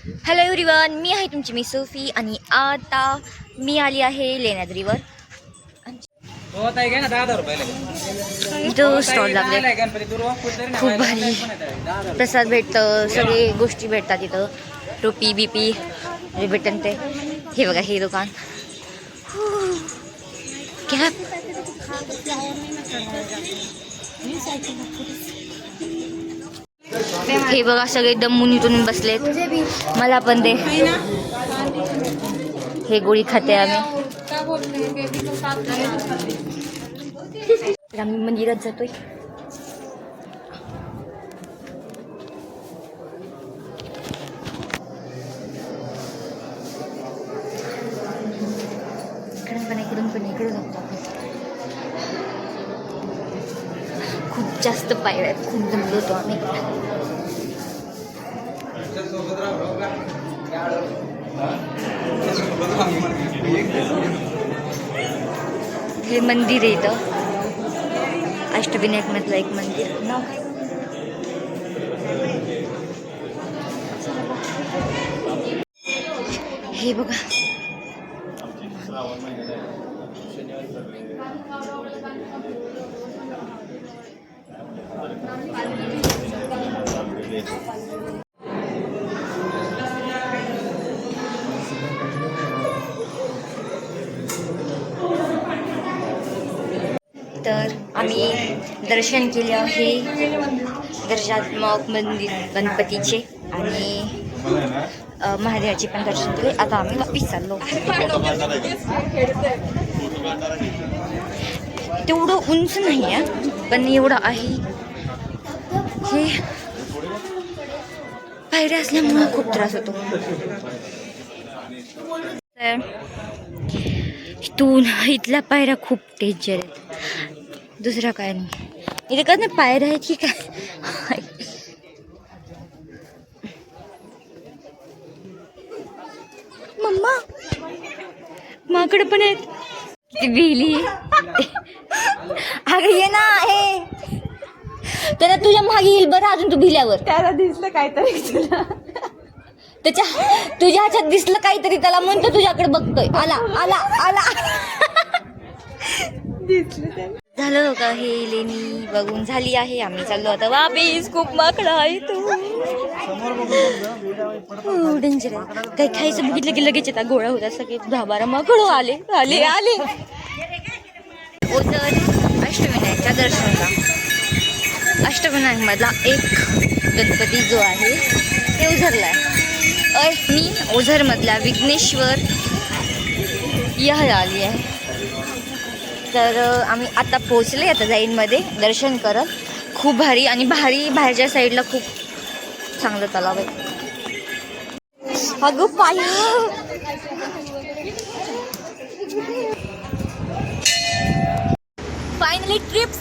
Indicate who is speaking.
Speaker 1: Hello everyone, मी आहे तुमची मी Sophie आणि आता मी आली आहे लेण्याद्रीवर. इथं स्टॉल लागले, खूप भारी प्रसाद भेटतं, सगळे गोष्टी भेटतात इथं. टोपी बीपी जे भेटतं ते. हे बघा हे दुकान, कॅप. हे बघा सगळे दमून इथून बसलेत. मला पण दे. हे गोळी खाते आम्ही. आम्ही मंदिरात जातोय. इकडून पण इकडे जातो. खूप जास्त पायऱ्या आहेत, खूप दमलो होतो आम्ही. हे मंदिर आहे इथं, अष्टविनायक मधलं एक मंदिर. नाव काय? हे बघा तर आम्ही दर्शन केले आहे दर्शनात्मक मंदिर गणपतीचे आणि महादेवाचे पण दर्शन केले. आता आम्ही वापिस चाललो. तेवढं उंच नाही आहे पण एवढं आहे. हे पायऱ्या असल्यामुळे खूप त्रास होतो. इथून इथल्या पायऱ्या खूप डेंजर आहेत, दुसरा काय नाही. इथे का नाही पायऱ्या आहेत की काय. मम्मा माकडे पण आहेत. किती भिली. अगं ये ना, हे त्याला तुझ्या मागे येईल बरं. अजून तू भिल्यावर
Speaker 2: त्याला दिसलं काहीतरी तुला,
Speaker 1: त्याच्या तुझ्या ह्याच्यात दिसलं काहीतरी, त्याला म्हणतो तुझ्याकडे बघतोय. आला आला आला.
Speaker 2: दिसलं
Speaker 1: झालं का हे लेणी बघून झाली आहे. आम्ही चाललो आता वापिस. खूप माकडं आहे तू, डेंजर आहे. काही खायचं बघितलं की लगेच येतात, गोळा होतात सगळे. 10-12 माकडं आले आले आले. ओझर अष्टविनायकच्या दर्शनाला. अष्टविनायक मधला एक गणपती जो आहे ते ओझरला आहे. मी ओझर मधला विघ्नेश्वर यह आली आहे. तर आम्ही आता पोहोचले. आता जाईनमध्ये दर्शन करत. खूप भारी आणि भारी. बाहेरच्या साईडला खूप चांगलं तलाव आहे. अगं पाया. Finally trip